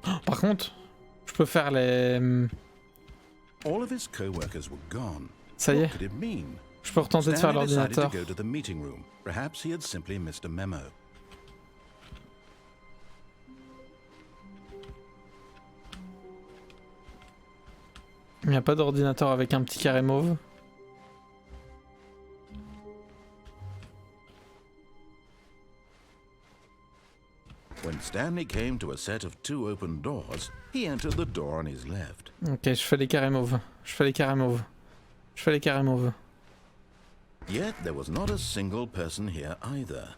Oh, par contre, je peux faire les... All of his co-workers were gone. Ça y est, What could it mean? je peux retenter de faire Stanley decided to l'ordinateur. go to the meeting room. Perhaps he had simply missed a memo. Il n'y a pas d'ordinateur avec un petit carré mauve. When Stanley came to a set of 2 open doors, he entered the door on his left. Ok, je fais les carrés mauves. Je fais les carrés mauves. Je fais les carrés mauves. Yet there was not a single person here either.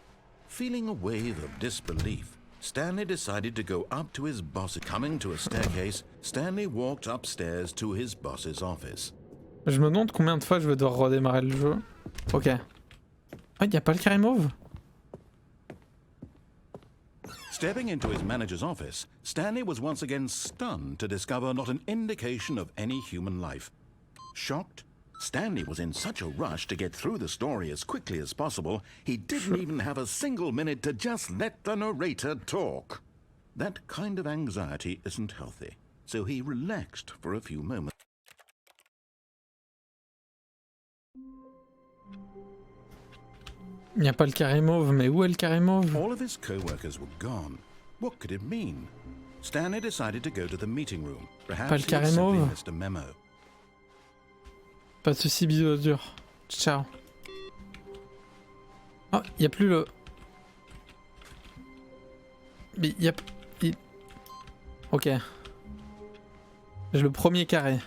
Feeling a wave of disbelief, Stanley decided to go up to his boss. Coming to a staircase, Stanley walked upstairs to his boss's office. Je me demande combien de fois je vais devoir redémarrer le jeu. Ok. Ah, il n'y a pas le carré mauve? Stepping into his manager's office, Stanley was once again stunned to discover not an indication of any human life. Shocked, Stanley was in such a rush to get through the story as quickly as possible, he didn't even have a single minute to just let the narrator talk. That kind of anxiety isn't healthy, so he relaxed for a few moments. Il n'y a pas le carré mauve, mais où est le carré mauve? All of his co-workers were gone. What could it mean? Stanley decided to go to the meeting room. Perhaps he had simply missed a memo. Pas de soucis, bisous dur. Ciao. Oh, il n'y a plus le... Mais il y a... Ok. J'ai le premier carré.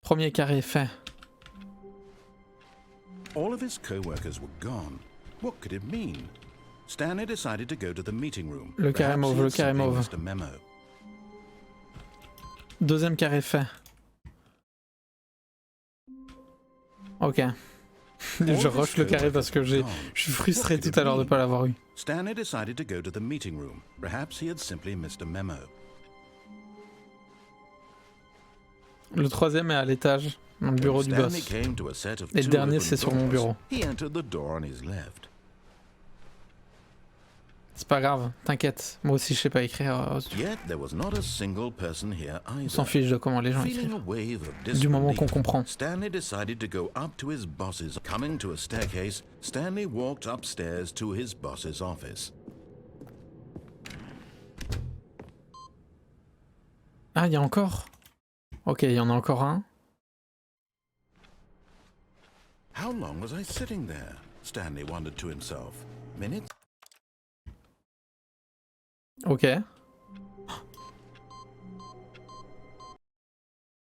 Premier carré fait. All of his co-workers were gone. What could it mean? Stanley decided to go to the meeting room. Le carré Perhaps mauve, he le had carré simply mauve. missed a memo. Deuxième carré fait. Ok. Je rush le carré parce que je suis frustré tout à l'heure de pas l'avoir eu. Stanley decided to go to the meeting room. Perhaps he had simply missed a memo. Le troisième est à l'étage, dans le bureau du boss. Et le dernier c'est sur mon bureau. C'est pas grave, t'inquiète. Moi aussi je sais pas écrire. On s'en fiche de comment les gens écrivent. Du moment qu'on comprend. Stanley decided to go up to his boss's. Coming to a staircase, Stanley walked upstairs to his boss's office. Ah, il y a encore. Ok, il y en a encore un. How long was I sitting there? Stanley wondered to himself. Minutes? Ok.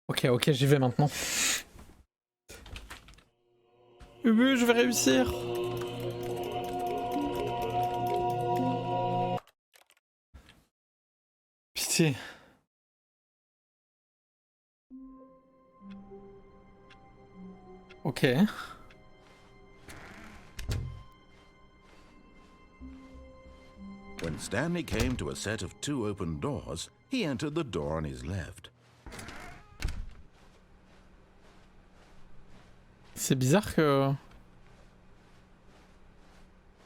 Ok, j'y vais maintenant. Oui, je vais réussir. Pitié. Ok. When Stanley came to a set of 2 open doors, he entered the door on his left. C'est bizarre que...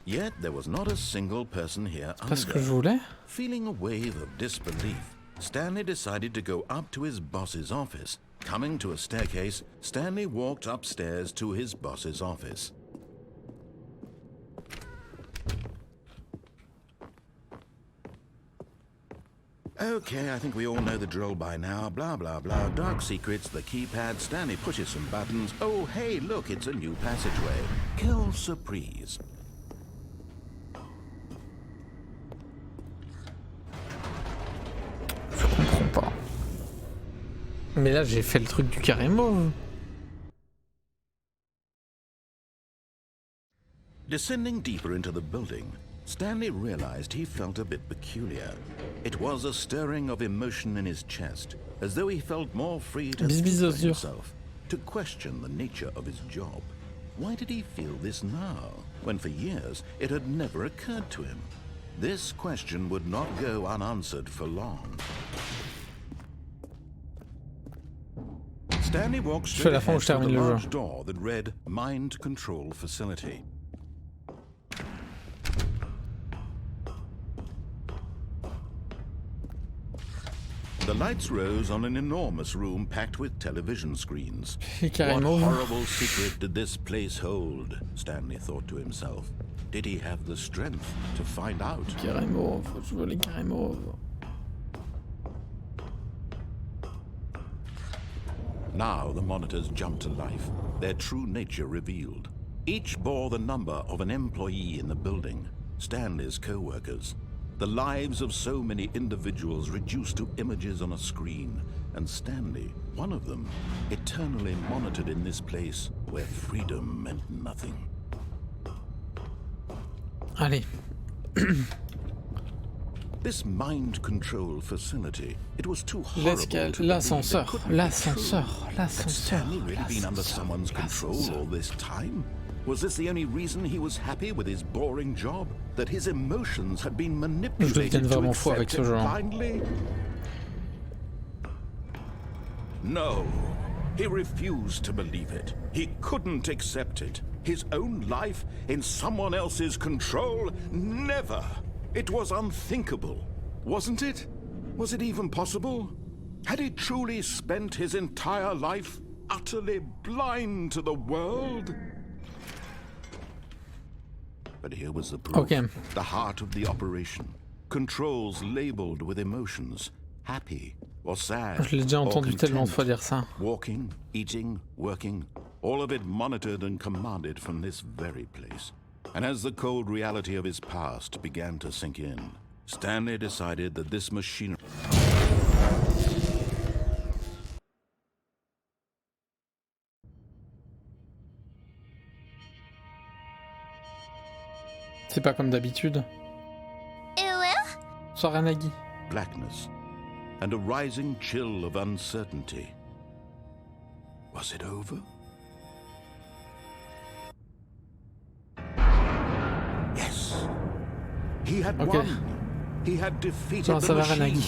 Yet there was not a single person here Pas ce que either. je voulais. Feeling a wave of disbelief, Stanley decided to go up to his boss's office. Coming to a staircase, Stanley walked upstairs to his boss's office. Okay, I think we all know the drill by now. Blah, blah, blah. Dark secrets, the keypad. Stanley pushes some buttons. Oh, hey, look, it's a new passageway. Quelle surprise. Je comprends pas. Mais là, j'ai fait le truc du carré mauve. Descending deeper into the building, Stanley realized he felt a bit peculiar. It was a stirring of emotion in his chest, as though he felt more free to speak for himself, to question the nature of his job. Why did he feel this now, when for years it had never occurred to him? This question would not go unanswered for long. Stanley walked straight ahead to the large door that read Mind Control Facility. The lights rose on an enormous room packed with television screens. Et What carrément. horrible secret did this place hold? Stanley thought to himself. Did he have the strength to find out? Carrément, faut jouer les carrément. Now the monitors jumped to life, their true nature revealed. Each bore the number of an employee in the building, Stanley's co-workers. The lives of so many individuals reduced to images on a screen, and Stanley, one of them, eternally monitored in this place where freedom meant nothing. Allez. This mind control facility, it was too horrible to believe L'ascenseur, it couldn't be l'ascenseur, true. Had l'ascenseur. Stanley really been under someone's control all this time? Was this the only reason he was happy with his boring job? That his emotions had been manipulated to vraiment fou avec accept ce it jeu. blindly? No. He refused to believe it. He couldn't accept it. His own life in someone else's control? Never. It was unthinkable. Wasn't it? Was it even possible? Had he truly spent his entire life utterly blind to the world? But here was the proof. Okay. The heart of the operation. Controls labeled with emotions. Happy or sad. Je l'ai déjà entendu tellement de fois dire ça. Walking, eating, working, all of it monitored and commanded from this very place. And as the cold reality of his past began to sink in, Stanley decided that this machinery... C'est pas comme d'habitude. Soir Nagui. blackness, and a rising chill of uncertainty. Was it over? Yes. He had won. He had defeated the machine.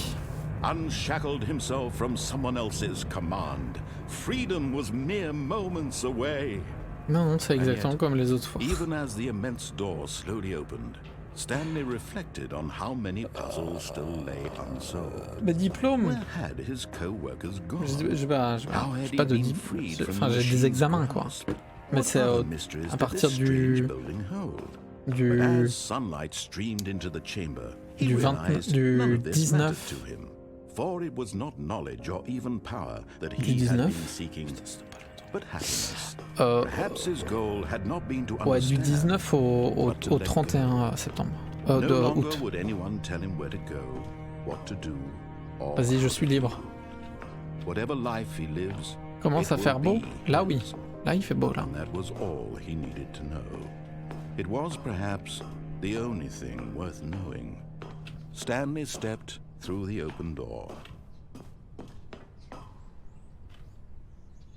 Unshackled himself from someone else's command. Freedom was mere moments away. Non, c'est exactement comme les autres fois. Even as the immense door slowly opened, Stanley reflected on how many puzzles still lay unsolved. Mais diplôme. Where had his co-workers gone? J'ai pas de diplôme. Enfin, j'ai des examens, quoi. Mais c'est à partir du 19. For it was not knowledge or even power that Du he had 19. been seeking, but happiness. Perhaps his goal had not been to Ouais, du understand, 19 au 31 septembre. no De longer août. would anyone tell him where to go, what to do, or Vas-y, je suis libre. whatever life he lives. Commence it à faire will beau. be Là, oui. his. Là, il fait beau, là. And that was all he needed to know. It was perhaps the only thing worth knowing. Stanley stepped through the open door.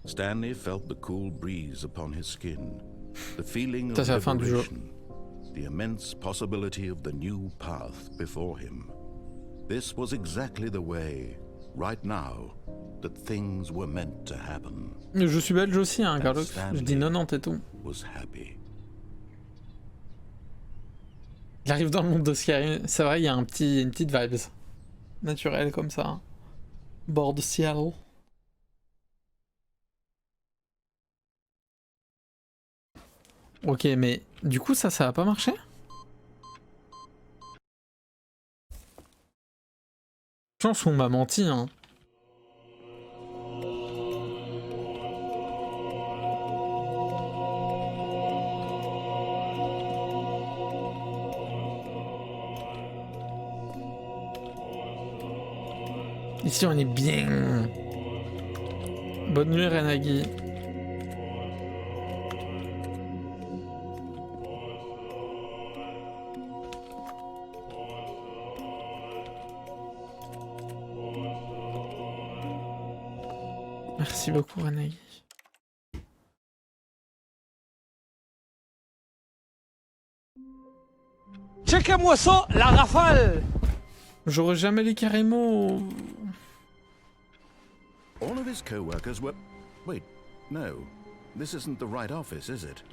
Stanley felt the cool breeze upon his skin, the feeling of Ça, c'est la fin du jeu. liberation, the immense possibility of the new path before him. This was exactly the way, right now, that things were meant to happen. Je suis belge aussi, hein, Carlos. Je dis 90 et tout. Was happy. Il arrive dans le monde de Skyrim. C'est vrai, il y a une petite vibes naturelle comme ça. Bord de Seattle. Ok, mais du coup, ça va pas marcher? Je pense qu'on m'a menti, hein. Ici, on est bien. Bonne nuit, Renagi. Merci beaucoup, Renagi. Checkez-moi ça, la rafale! J'aurais jamais les carrément. All of his co-workers were... Wait, no. This isn't the right office, is it?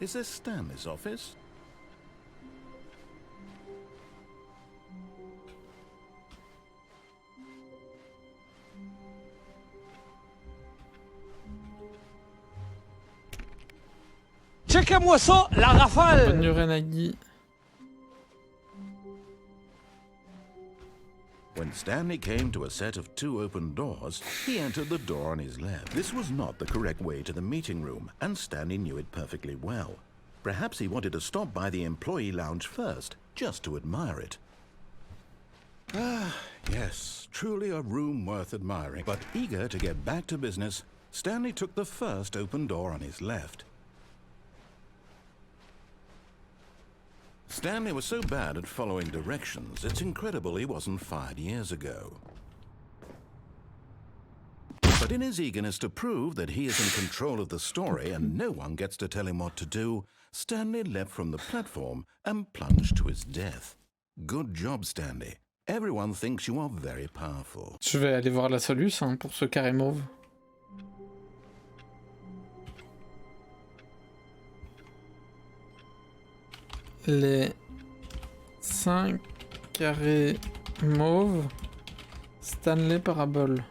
Is this Stanley's office? Checkez-moi ça, la rafale! Bonne nuit Renagi. When Stanley came to a set of 2 open doors, he entered the door on his left. This was not the correct way to the meeting room, and Stanley knew it perfectly well. Perhaps he wanted to stop by the employee lounge first, just to admire it. Ah, yes, truly a room worth admiring. But eager to get back to business, Stanley took the first open door on his left. Stanley was so bad at following directions, it's incredible he wasn't fired years ago. But in his eagerness to prove that he is in control of the story and no one gets to tell him what to do, Stanley leapt from the platform and plunged to his death. Good job, Stanley. Everyone thinks you are very powerful. Je vais aller voir la soluce hein, pour ce carré mauve. Les 5 carrés mauves Stanley Parable.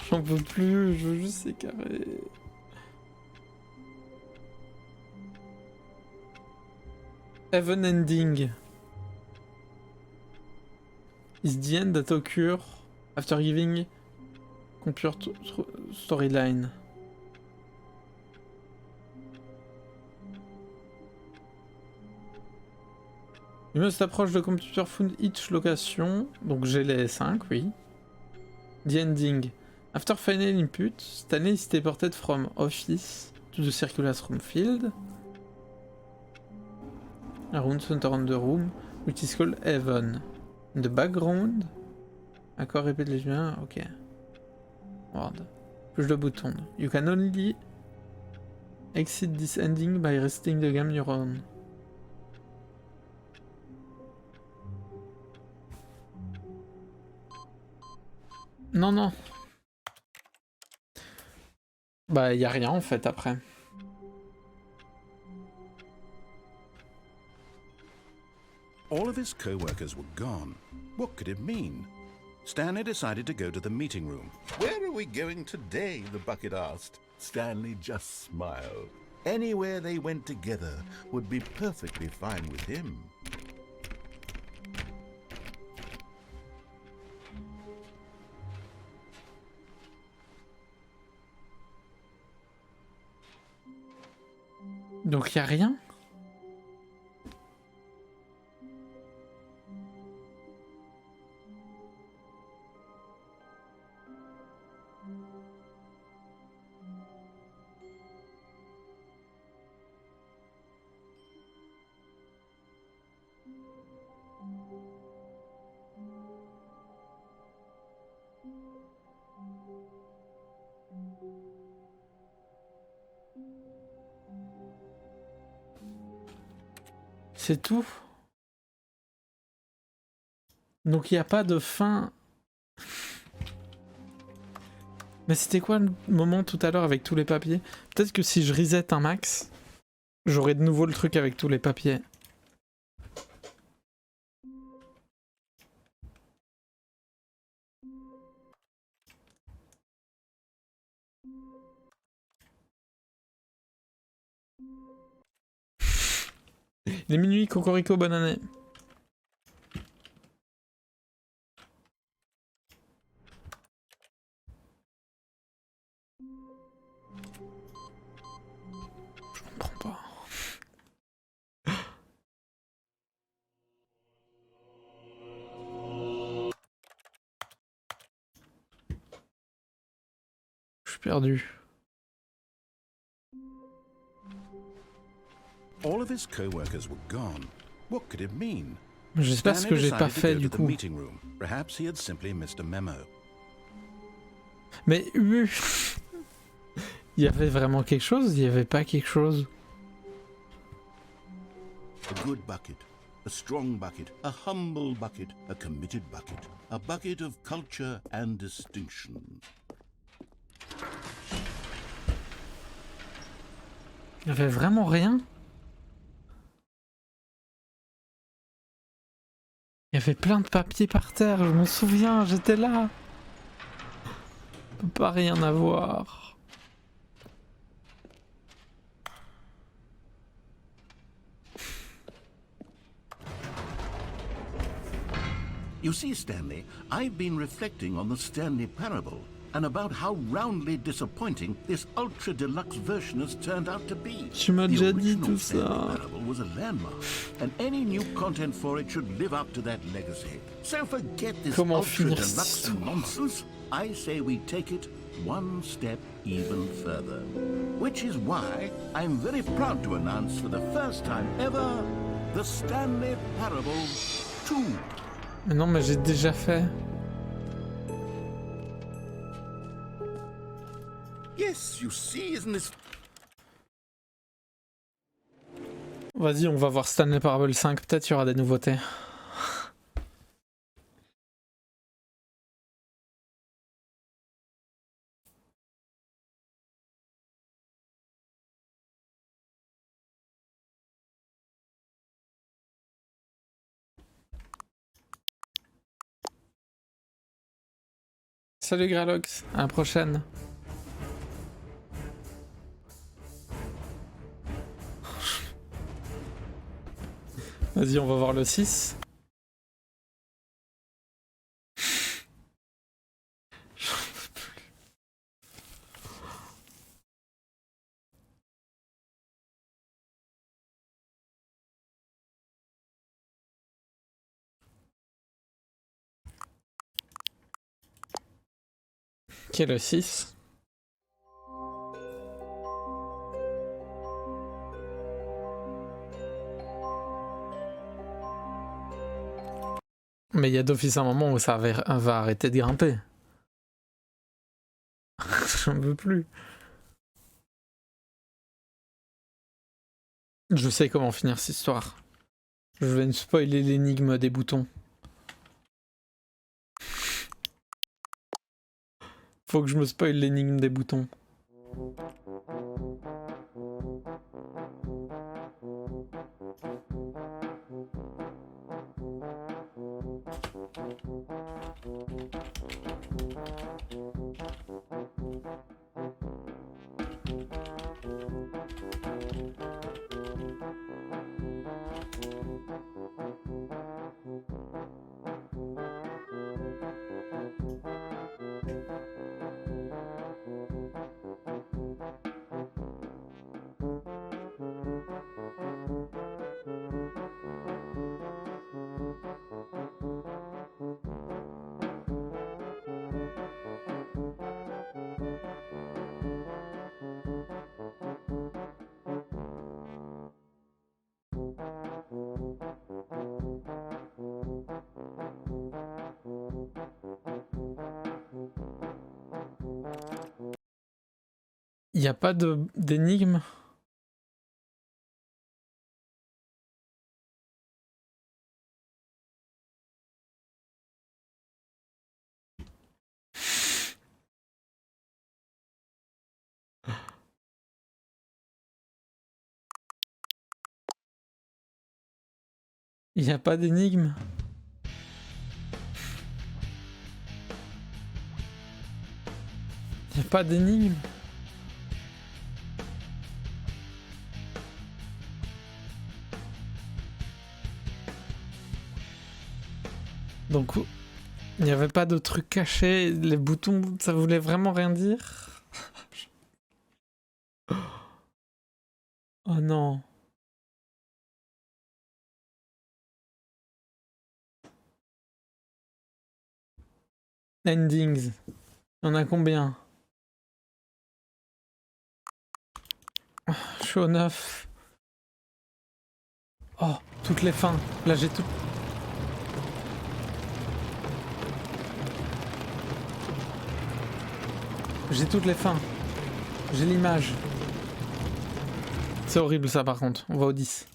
J'en peux plus, je veux juste ces carrés. Heaven ending. Is the end that occur after giving computer storyline. You must approach the computer found each location. Donc j'ai les 5, oui. The ending. After final input, Stanley is teleported from office to the circular room field. Around center on the room, which is called Heaven. In the background. Accord répète les liens, ok. Word. Push the button. You can only exit this ending by resting the game you're on. Non, non. Bah, y a rien en fait après. All of his co-workers were gone. What could it mean? Stanley decided to go to the meeting room. Where are we going today? The bucket asked. Stanley just smiled. Anywhere they went together would be perfectly fine with him. Donc y a rien? C'est tout. Donc il n'y a pas de fin. Mais c'était quoi le moment tout à l'heure avec tous les papiers? Peut-être que si je reset un max, j'aurai de nouveau le truc avec tous les papiers. Il est minuit, cocorico, bonne année. Je comprends pas. Je suis perdu. All of his co-workers were gone. What could it mean? J'espère ce que j'ai pas fait du coup. Perhaps he had simply missed a memo. Mais il y avait vraiment quelque chose, il y avait pas quelque chose. A good bucket, a strong bucket, a humble bucket, a committed bucket, a bucket of culture and distinction. Il y avait vraiment rien. Il y avait plein de papiers par terre, je m'en souviens, j'étais là. On peut pas rien avoir. You see, Stanley, I've been reflecting on the Stanley Parable and about how roundly disappointing this ultra-deluxe version has turned out to be. Tu m'as déjà dit original tout Stanley ça. Parable was a landmark, and any new content for it should live up to that legacy. So forget this Comment finir cette ultra-deluxe histoire? nonsense. I say we take it one step even further. Which is why I'm very proud to announce for the first time ever, the Stanley Parable 2. Mais non, mais j'ai déjà fait. Yes, you see, isn't this... Vas-y, on va voir Stanley Parable 5, peut-être il y aura des nouveautés. Salut Gralox, à la prochaine. Vas-y, on va voir le 6. Qui est le 6? Mais il y a d'office un moment où ça va arrêter de grimper. J'en veux plus. Je sais comment finir cette histoire. Je vais me spoiler l'énigme des boutons. Faut que je me spoil l'énigme des boutons. Il n'y a pas d'énigme? Il n'y a pas d'énigme? Il n'y a pas d'énigme? Donc, il n'y avait pas de truc caché, les boutons, ça voulait vraiment rien dire? Oh non. Endings. Il y en a combien? Je suis au 9. Oh, toutes les fins. Là, j'ai tout... J'ai toutes les fins. J'ai l'image. C'est horrible ça par contre. On va au 10.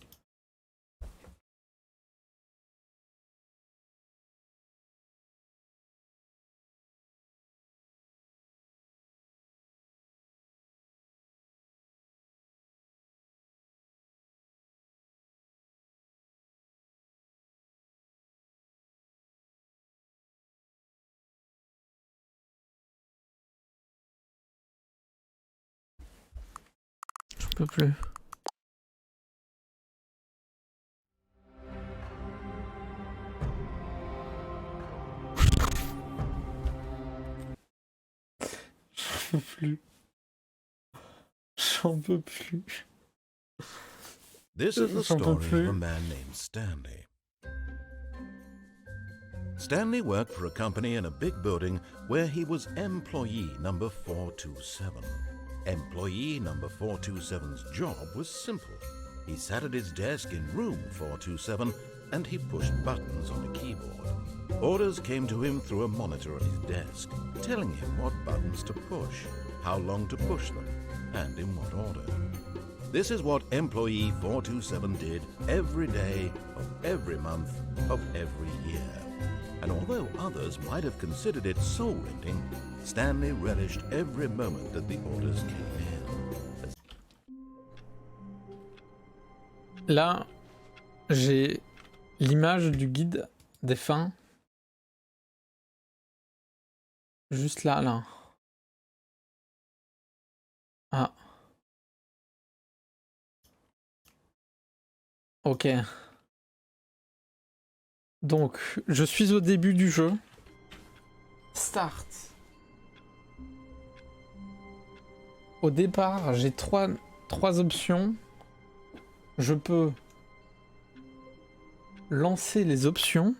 Je peux plus. J'en peux plus. This is the J'en peux story plus. of a man named Stanley. Stanley worked for a company in a big building where he was employee number 427. Employee number 427's job was simple. He sat at his desk in room 427 and he pushed buttons on a keyboard. Orders came to him through a monitor on his desk, telling him what buttons to push, how long to push them, and in what order. This is what employee 427 did every day of every month of every year. And although others might have considered it soul-rending, Stanley relished every moment that the orders came in. Là, j'ai l'image du guide des fins. Juste là, là. Ah. Ok. Donc, je suis au début du jeu. Start. Au départ, j'ai trois options. Je peux lancer les options.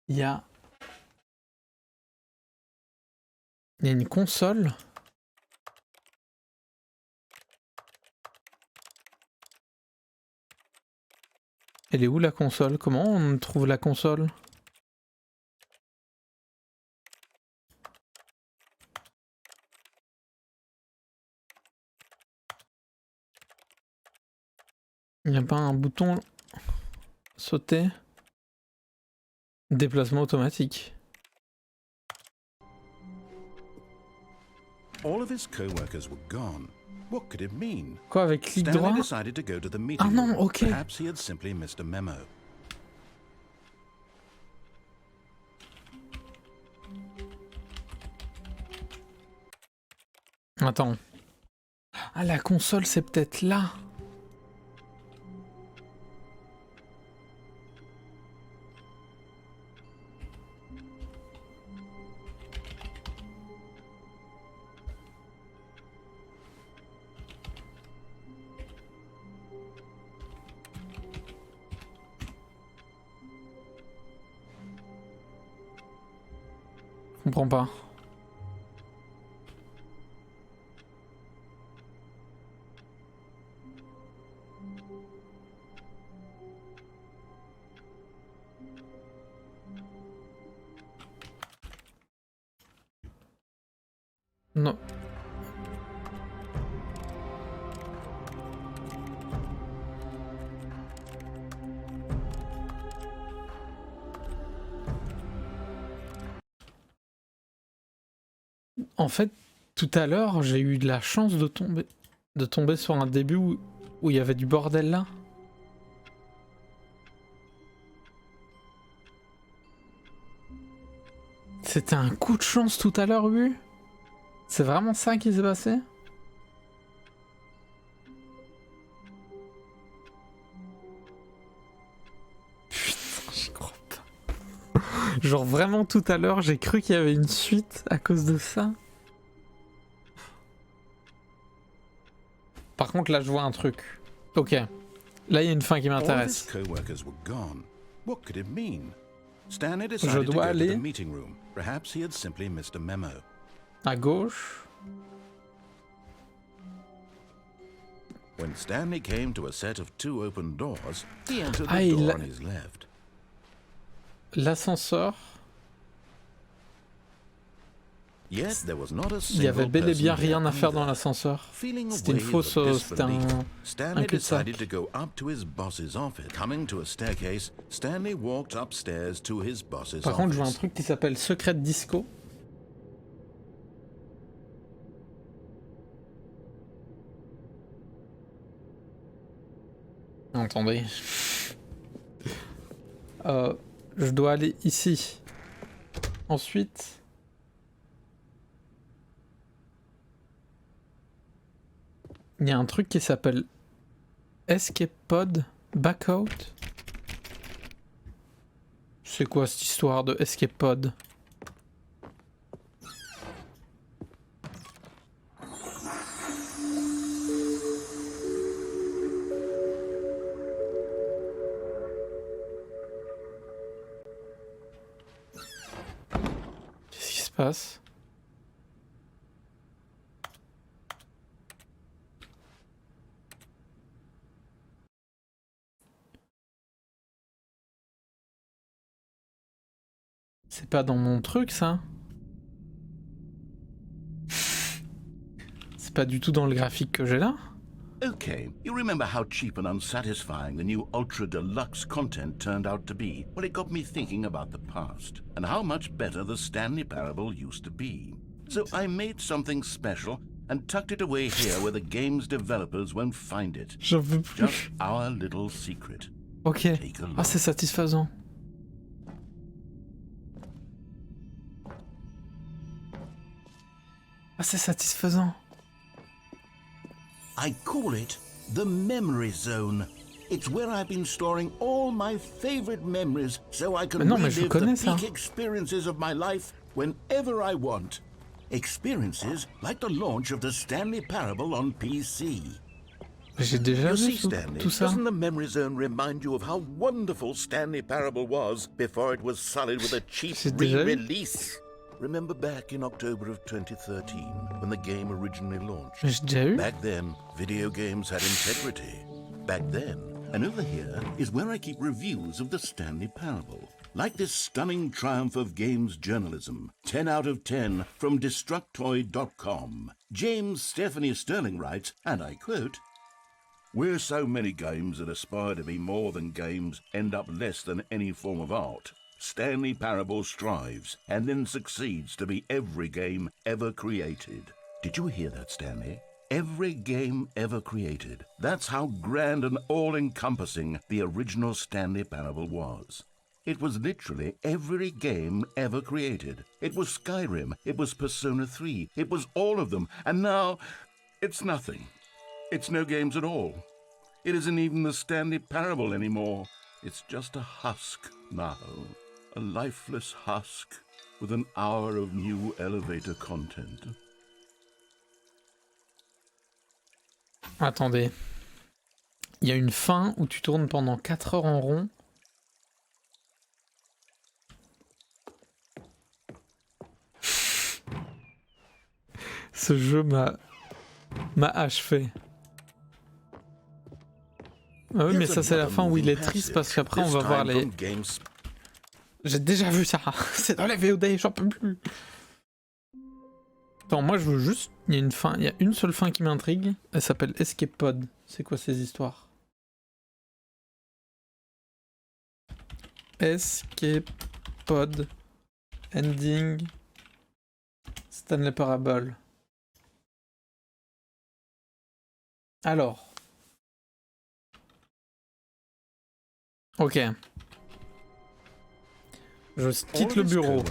Il y a une console. Elle est où la console? Comment on trouve la console? Il n'y a pas un bouton sauter? Déplacement automatique. All of his co-workers were gone. What could it mean? Quoi, avec clic droit? Stanley decided to go to the meeting Ah non, room. ok. Perhaps he had simply missed a memo. Attends. Ah, la console, c'est peut-être là. Je comprends pas. Non. En fait, tout à l'heure, j'ai eu de la chance de tomber sur un début où il y avait du bordel là. C'était un coup de chance tout à l'heure, oui. C'est vraiment ça qui s'est passé? Putain, j'y crois pas. Genre vraiment tout à l'heure, j'ai cru qu'il y avait une suite à cause de ça. Par contre, là, je vois un truc. Ok. Là, il y a une fin qui All of his m'intéresse. co-workers were gone. What could it mean? Stanley Je decided to dois go to aller the meeting room. Perhaps he had simply missed a memo. À gauche. When Stanley came to a set of 2 open doors, he entered Ah, the il door a- on his left. L'ascenseur. Yet there was not a Il y avait single bel et bien person rien à there faire dans either. l'ascenseur. Feeling a C'était une wave fausse. of C'était disbelief, un Stanley cul-de-sac. decided to go up to his boss's office. Coming to a staircase, Stanley walked upstairs to his boss's Par contre, je vois un office. truc qui s'appelle Secret Disco. Attendez. Je dois aller ici. Ensuite. Il y a un truc qui s'appelle Escape Pod. Back out. C'est quoi cette histoire de escape pod? Qu'est-ce qui se passe? C'est pas dans mon truc ça. C'est pas du tout dans le graphique que j'ai là. Okay, you remember how cheap and unsatisfying the new Ultra Deluxe content turned out to be? Well, it got me thinking about the past, and how much better the Stanley Parable used to be. So I made something special and tucked it away here where the game's developers won't find it. J'en veux plus. Just our little secret. Ok. Take a look. Ah, c'est satisfaisant. Ah, c'est satisfaisant. I call it the Memory Zone. It's where I've been storing all my favorite memories so I can non, mais je relive connais the ça. peak experiences of my life whenever I want. Experiences like the launch of the Stanley Parable on PC. J'ai déjà You vu see, Stanley, tout ça. doesn't the Memory Zone remind you of how wonderful Stanley Parable was before it was sullied with a cheap J'ai déjà vu. re-release? Remember back in October of 2013 when the game originally launched? J'ai déjà eu. Back then, video games had integrity. Back then, and over here is where I keep reviews of the Stanley Parable. Like this stunning triumph of games journalism, 10 out of 10 from Destructoid.com. James Stephanie Sterling writes, and I quote, "Where so many games that aspire to be more than games end up less than any form of art, Stanley Parable strives and then succeeds to be every game ever created." Did you hear that, Stanley? Every game ever created. That's how grand and all-encompassing the original Stanley Parable was. It was literally every game ever created. It was Skyrim, it was Persona 3, it was all of them, and now it's nothing. It's no games at all. It isn't even the Stanley Parable anymore. It's just a husk now. A lifeless husk with an hour of new elevator content. Attendez. Il y a une fin où tu tournes pendant 4 heures en rond. Ce jeu m'a achevé. Ah oui, mais ça c'est la fin où il est triste parce qu'après on va voir les... J'ai déjà vu ça. C'est dans les VOD, j'en peux plus. Attends, moi je veux juste... Il y a une fin, il y a une seule fin qui m'intrigue. Elle s'appelle Escape Pod. C'est quoi ces histoires? Escape Pod. Ending. Stanley Parable. Alors. Ok. Je quitte le bureau.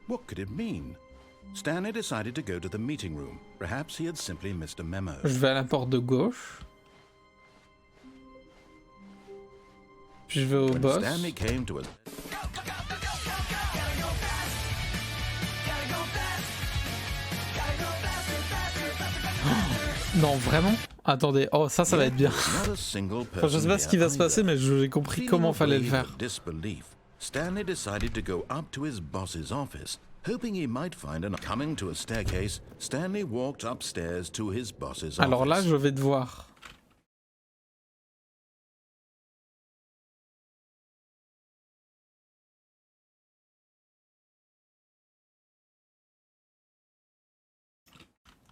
What could it mean? Stanley decided to go to the meeting room. Perhaps he had simply missed a memo. Je vais à la porte de gauche. Puis je vais au When boss. Stanley came to a... Non, vraiment? Attendez, oh ça va être bien. Enfin, je sais pas ce qui va se passer, mais j'ai compris comment fallait le faire. Stanley decided to go up to his boss's office, hoping he might find an... Coming to a staircase, Stanley walked upstairs to his boss's office. Alors là, je vais devoir...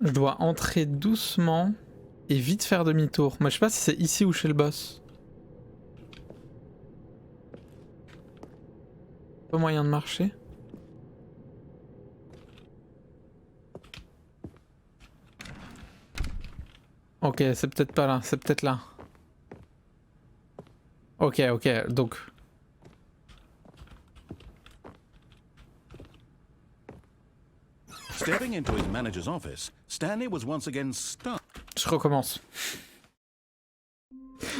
Je dois entrer doucement et vite faire demi-tour. Mais je sais pas si c'est ici ou chez le boss. Pas moyen de marcher. Ok, c'est peut-être pas là, c'est peut-être là. Ok, donc... Stepping into his manager's office, Stanley was once again stunned. Je recommence.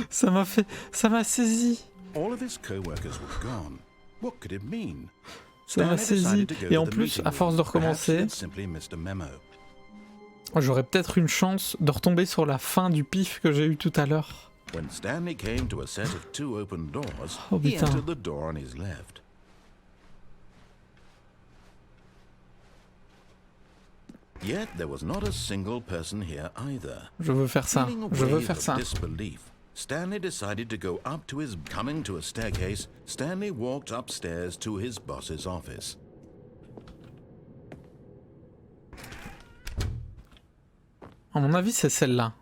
Ça m'a fait... Ça m'a saisi. All of his co-workers were gone. What could it mean? Ça m'a Stanley saisi. decided to go Et to en the plus, meeting à force de room. Perhaps he recommencer, had simply missed a memo. j'aurais peut-être une chance de retomber sur la fin du pif que j'ai eu tout à l'heure. When Stanley came to a set of 2 open doors, Oh, he putain. entered the door on his left. Yet there was not a single person here either. Je veux faire ça. Feeling a Je veux wave faire of ça. disbelief, Stanley decided to go up to his... Coming to a staircase, Stanley walked upstairs to his boss's office. À mon avis, c'est celle-là.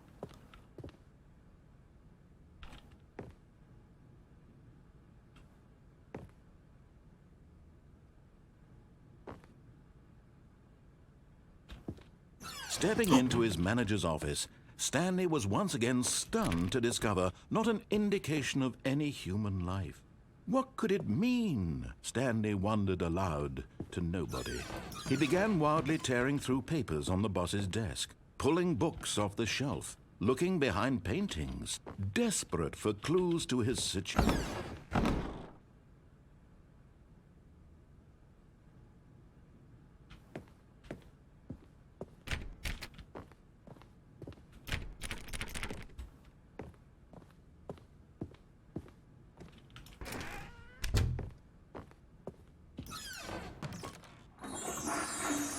Stepping into his manager's office, Stanley was once again stunned to discover not an indication of any human life. What could it mean? Stanley wondered aloud to nobody. He began wildly tearing through papers on the boss's desk, pulling books off the shelf, looking behind paintings, desperate for clues to his situation.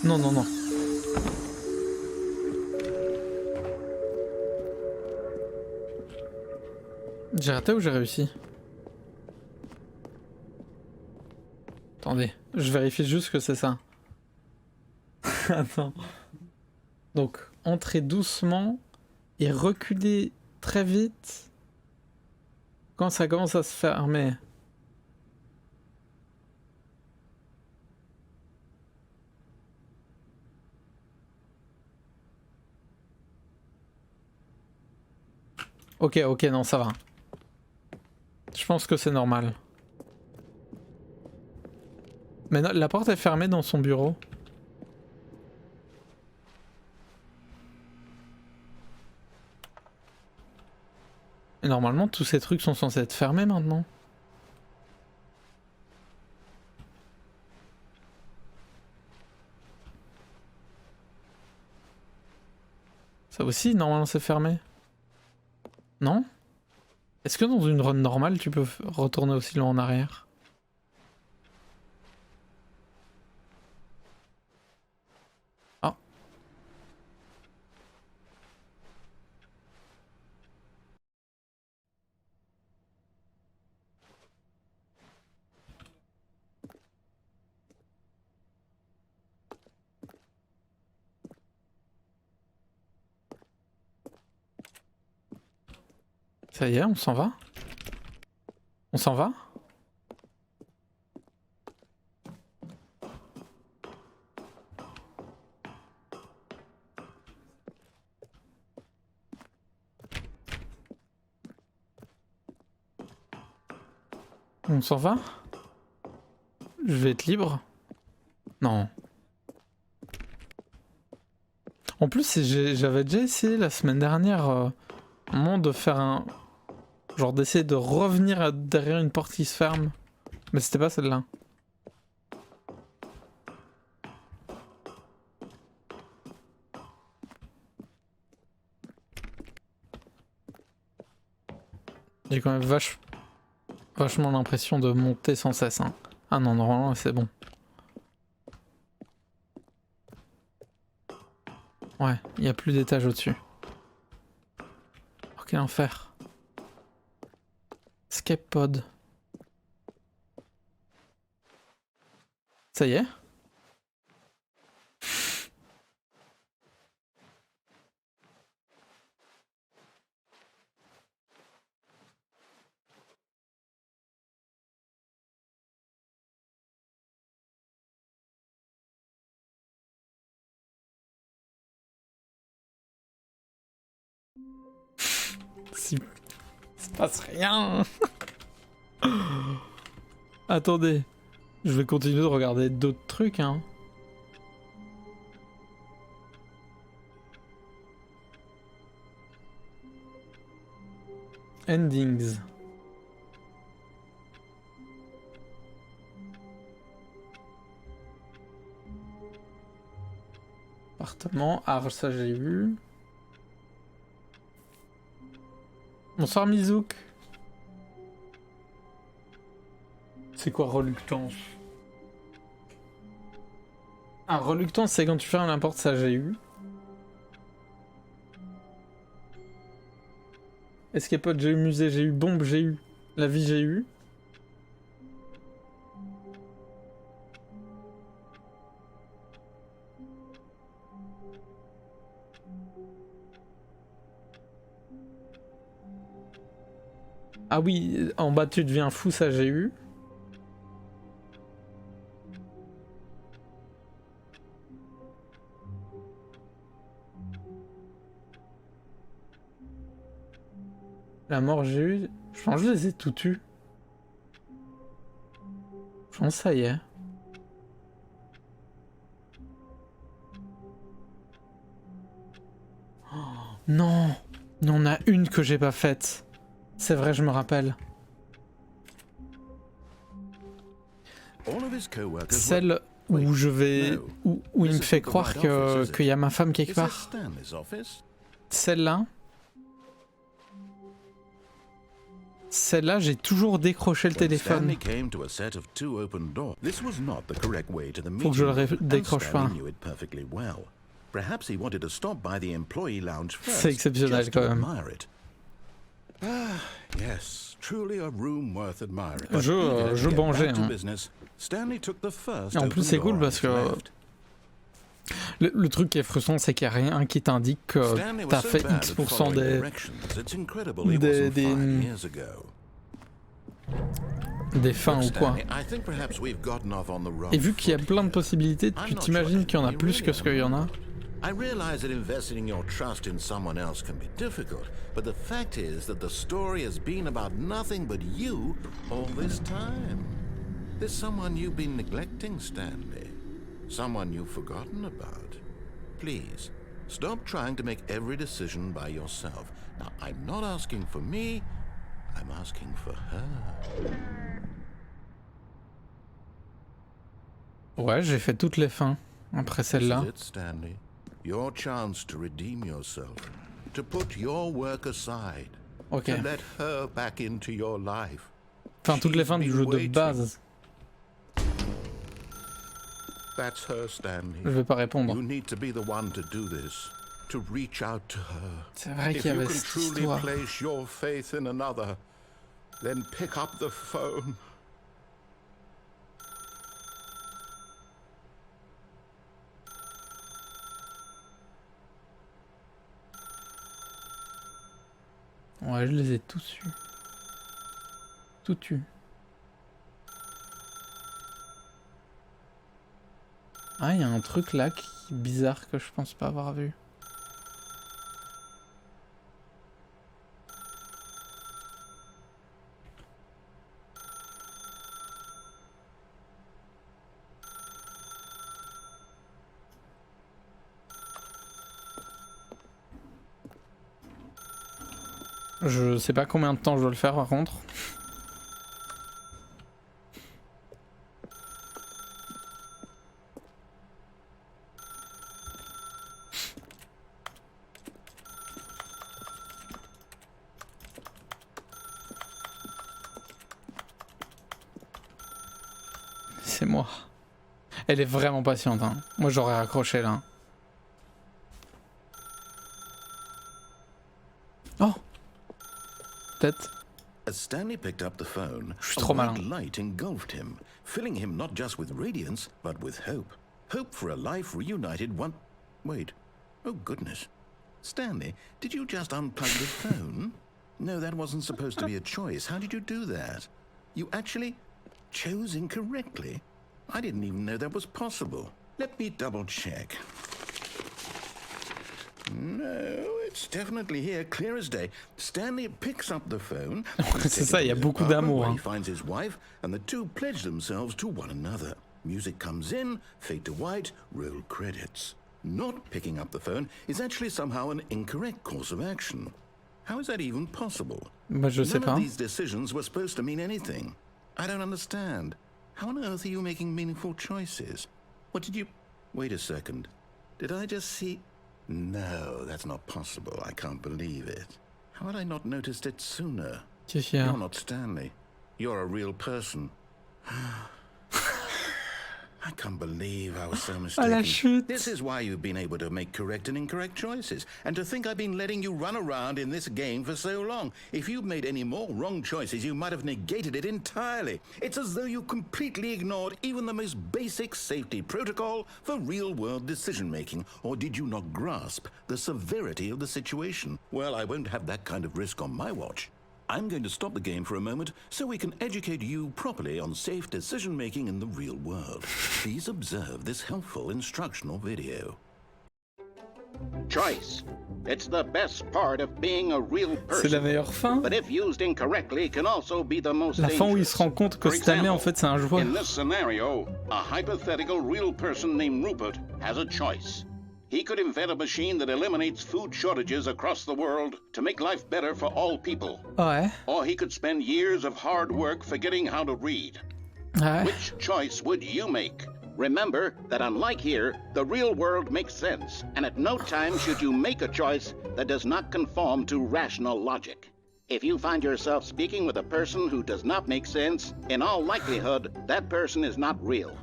Non, non, non. J'ai raté ou j'ai réussi? Attendez, je vérifie juste que c'est ça. Attends. Donc, entrer doucement et reculer très vite quand ça commence à se fermer. Ok, ok, non, ça va. Je pense que c'est normal. Mais non, la porte est fermée dans son bureau. Et normalement, tous ces trucs sont censés être fermés maintenant. Ça aussi, normalement, c'est fermé. Non? Est-ce que dans une run normale, tu peux retourner aussi loin en arrière? Ah. Ça y est, on s'en va? On s'en va? On s'en va? Je vais être libre? Non. En plus, j'avais déjà essayé la semaine dernière un moment de faire un... Genre d'essayer de revenir derrière une porte qui se ferme. Mais c'était pas celle-là. J'ai quand même vachement l'impression de monter sans cesse. Hein. Ah non, normalement c'est bon. Ouais, il n'y a plus d'étage au-dessus. Oh, quel enfer. Escape pod. Ça y est? Il se passe rien. Attendez, je vais continuer de regarder d'autres trucs, hein. Endings. Appartement, art, ça j'ai vu. Bonsoir Mizouk. C'est quoi reluctance? Ah, reluctance c'est quand tu fermes la porte, ça j'ai eu. Escape pod, j'ai eu musée, j'ai eu bombe, j'ai eu. La vie, j'ai eu. Ah oui, en bas tu deviens fou, ça j'ai eu. La mort j'ai eu. Je pense que je les ai toutes eues. Je pense que ça y est. Oh, non, il y en a une que j'ai pas faite. C'est vrai, je me rappelle. Celle où je vais... où il me fait croire qu'il y a ma femme quelque part. Celle-là. Celle-là, j'ai toujours décroché le téléphone. Faut que je le décroche pas. C'est exceptionnel quand même. Je bangeais. Hein. Et en plus c'est cool parce que le truc qui est frustrant c'est qu'il n'y a rien qui t'indique que t'as fait X% des fins ou quoi. Et vu qu'il y a plein de possibilités, tu t'imagines qu'il y en a plus que ce qu'il y en a. I realize that investing your trust in someone else can be difficult, but the fact is that the story has been about nothing but you all this time. There's someone you've been neglecting, Stanley. Someone you've forgotten about. Please, stop trying to make every decision by yourself. Now, I'm not asking for me, I'm asking for her. Ouais, j'ai fait toutes les fins après celle-là. Your chance to redeem yourself, to put your work aside, to let her back into your life. Enfin, toutes les fins du jeu de base. That's her, Stanley. Je vais pas répondre. You need to be the one to do this, to reach out to her. C'est vrai qu'il y avait cette histoire. If you can truly place your faith in another, then pick up the phone. Ouais, je les ai tous eus. Tout eu. Ah, il y a un truc là qui est bizarre que je pense pas avoir vu. Je sais pas combien de temps je dois le faire par contre. C'est moi. Elle est vraiment patiente, hein. Moi j'aurais accroché là. Oh! As Stanley picked up the phone, a white light engulfed him, filling him not just with radiance, but with hope. Hope for a life reunited one... Wait. Oh, goodness. Stanley, did you just unplug the phone? No, that wasn't supposed to be a choice. How did you do that? You actually chose incorrectly? I didn't even know that was possible. Let me double check. No, it's definitely here, clear as day. Stanley picks up the phone. C'est ça, il y a beaucoup d'amour. He finds his wife, and the two pledge themselves to one another. Music comes in, fade to white, roll credits. Not picking up the phone is actually somehow an incorrect course of action. How is that even possible? Moi je sais None pas. of these decisions were supposed to mean anything. I don't understand. How on earth are you making meaningful choices? What did you... Wait a second. Did I just see... No, that's not possible. I can't believe it. How had I not noticed it sooner? Qu'est-ce qu'il y a? You're not Stanley. You're a real person. I can't believe I was so Ah la mistaken. chute. This is why you've been able to make correct and incorrect choices. And to think I've been letting you run around in this game for so long. If you'd made any more wrong choices, you might have negated it entirely. It's as though you completely ignored even the most basic safety protocol for real-world decision-making. Or did you not grasp the severity of the situation? Well, I won't have that kind of risk on my watch. I'm going to stop the game for a moment so we can educate you properly on safe decision-making in the real world. Please observe this helpful instructional video. Choice. It's the best part of being a real C'est la person. meilleure fin. But if used incorrectly, can also be the most La fin où il se dangerous. rend compte que For Stanley en example, fait c'est un joueur. in this scenario, a hypothetical real person named Rupert has a choice. He could invent a machine that eliminates food shortages across the world to make life better for all people. Ouais. Or he could spend years of hard work forgetting how to read. Ouais. Which choice would you make? Remember that unlike here, the real world makes sense, and at no time should you make a choice that does not conform to rational logic. If you find yourself speaking with a person who does not make sense, in all likelihood, that person is not real.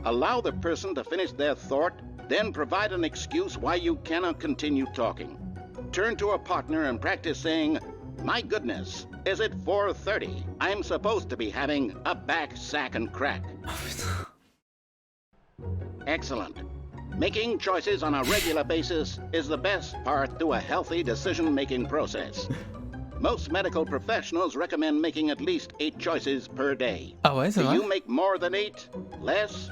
Allow the person to finish their thought, then provide an excuse why you cannot continue talking. Turn to a partner and practice saying, "My goodness, is it 4:30? I'm supposed to be having a back sack and crack." Excellent. Making choices on a regular basis is the best part to a healthy decision-making process. Most medical professionals recommend making at least 8 choices per day. Ah ouais, c'est Do vrai. you make more than 8? Less?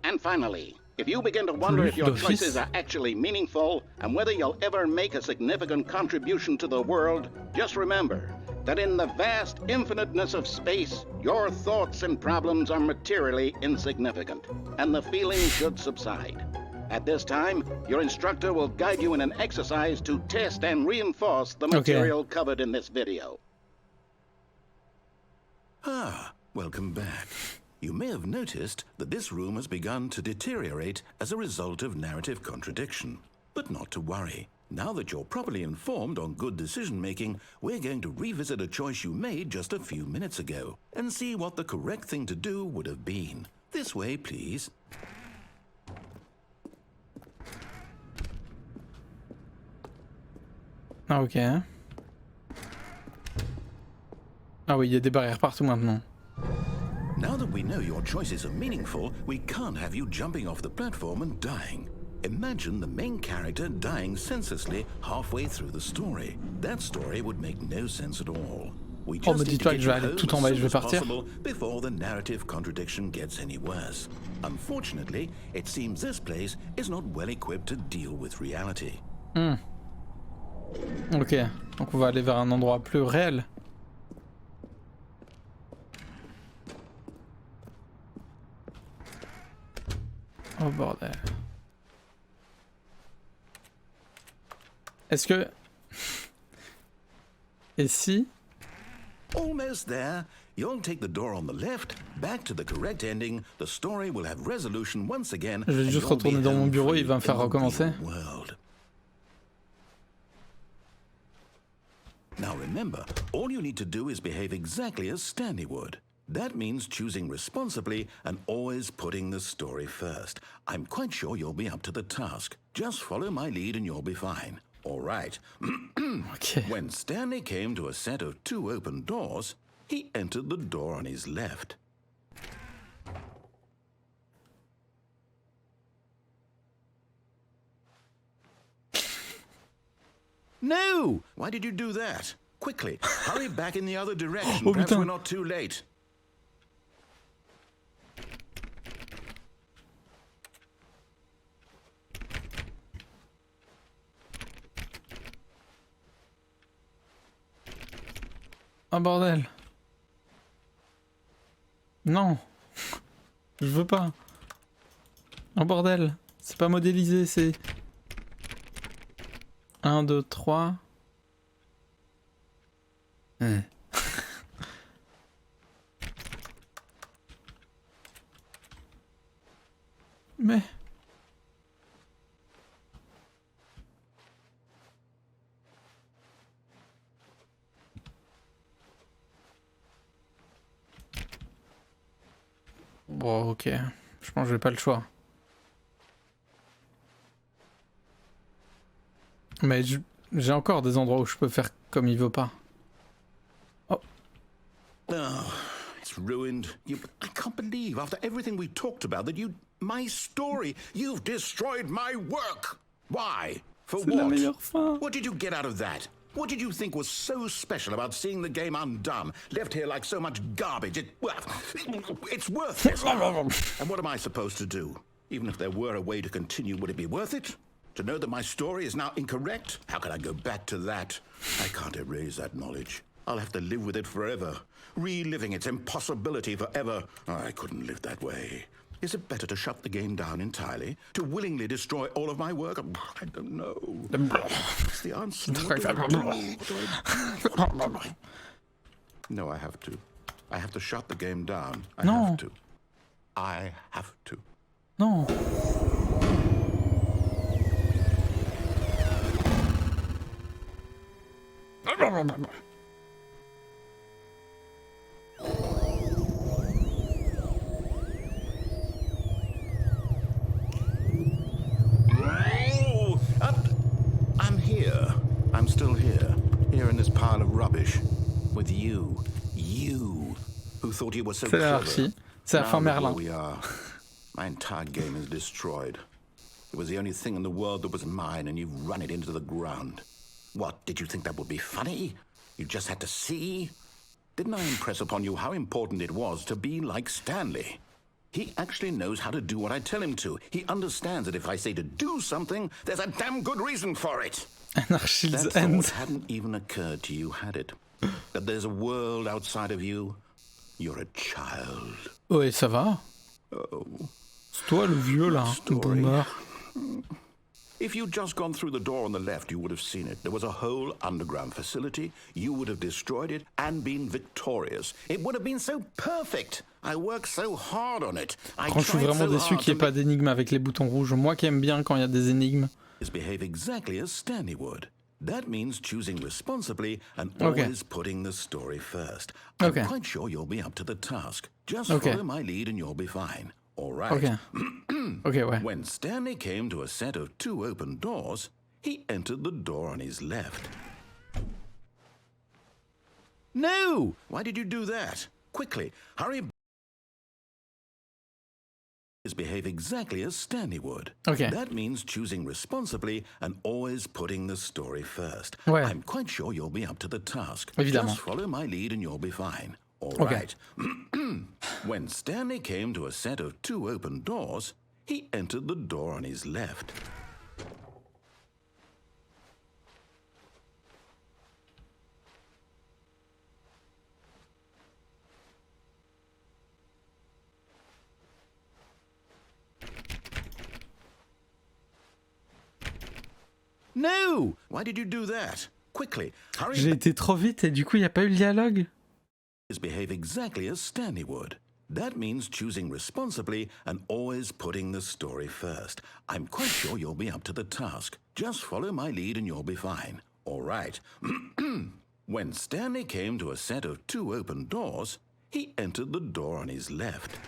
And finally, if you begin to wonder Plus if your d'office. choices are actually meaningful and whether you'll ever make a significant contribution to the world, just remember that in the vast infiniteness of space, your thoughts and problems are materially insignificant, and the feeling should subside. At this time, your instructor will guide you in an exercise to test and reinforce the material covered in this video. Ah, welcome back. You may have noticed that this room has begun to deteriorate as a result of narrative contradiction. But not to worry. Now that you're properly informed on good decision-making, we're going to revisit a choice you made just a few minutes ago and see what the correct thing to do would have been. This way, please. Ah ok. Ah oui, il y a des barrières partout maintenant. Now that we know your choices are meaningful, we can't have you jumping off the platform and dying. Imagine the main character dying senselessly halfway through the story. That story would make no sense at all. We Oh, just mais need to dis-toi que get je vais you aller home tout en as bas et soon je vais as partir. possible before the narrative contradiction gets any worse. Unfortunately, it seems this place is not well equipped to deal with reality. Ok, donc on va aller vers un endroit plus réel. Oh bordel. Est-ce que... Et si... Almost there. You'll take the door on the left, back to the correct ending. The story will have resolution once again. Je vais and juste you'll be retourner dans mon home bureau, free il va me faire in the recommencer. real world. Now remember, all you need to do is behave exactly as Stanley would. That means choosing responsibly and always putting the story first. I'm quite sure you'll be up to the task. Just follow my lead and you'll be fine. All right. Ok. When Stanley came to a set of 2 open doors, he entered the door on his left. No! Why did you do that? Quickly, hurry back in the other direction. Oh, Perhaps putain. we're not too late. Ah bordel. Non. Je veux pas. Oh bordel. C'est pas modélisé, c'est... 1, 2, 3. Mais... Bon, ok. Je pense que j'ai pas le choix. Mais j'ai encore des endroits où je peux faire comme il veut pas. Oh. Oh, it's ruined. I can't believe, after everything we talked about, that my story, you've destroyed my work. Why? For C'est la what? meilleure fin. What did you get out of that? What did you think was so special about seeing the game undone, left here like so much garbage? It's worthless. And what am I supposed to do? Even if there were a way to continue, would it be worth it? To know that my story is now incorrect? How can I go back to that? I can't erase that knowledge. I'll have to live with it forever, reliving its impossibility forever. I couldn't live that way. Is it better to shut the game down entirely? To willingly destroy all of my work? I don't know. What's the answer? What do I do? No, I have to. I have to shut the game down. I have to. I have to. Non. I'm here. I'm still here. Here in this pile of rubbish. With you. You. Who thought you were so C'est la clever. Partie. C'est la fin Now look Merlin. where we are. My entire game is destroyed. It was the only thing in the world that was mine, and you've run it into the ground. What, did you think that would be funny? You just had to see? Didn't I impress upon you how important it was to be like Stanley? He actually knows how to do what I tell him to. He understands that if I say to do something, there's a damn good reason for it. Anarchy's That End. thought hadn't even occurred to you, had it? That there's a world outside of you? You're a child. Ouais, ça va. Oh. C'est toi le vieux là, le Story. boomer. If you'd just gone through the door on the left, you would have seen it. There was a whole underground facility. You would have destroyed it and been victorious. It would have been so perfect. I worked so hard on it. I Quand je suis tried vraiment so déçu hard qu'il n'y ait to pas d'énigme avec les boutons rouges. Moi qui aime bien quand il y a des énigmes. behave exactly as Stanley would. That means choosing responsibly and Okay. always putting the story first. Okay. I'm quite sure you'll be up to the task. Just Okay. follow my lead and you'll be fine. All right. Ok. Ok, ouais. When Stanley came to a set of 2 open doors, he entered the door on his left. No! Why did you do that? Quickly, hurry. Behave exactly as Stanley would. Okay. That means choosing responsibly and always putting the story first. Ouais. I'm quite sure you'll be up to the task. Évidemment. Just follow my lead and you'll be fine. All Okay. right. When Stanley came to a set of 2 open doors, he entered the door on his left. No! Why did you do that? Quickly, hurry. J'ai été trop vite et du coup il n'y a pas eu le dialogue. Behave exactly as Stanley would. That means choosing responsibly and always putting the story first. I'm quite sure you'll be up to the task. Just follow my lead and you'll be fine. All right. When Stanley came to a set of 2 open doors, he entered the door on his left.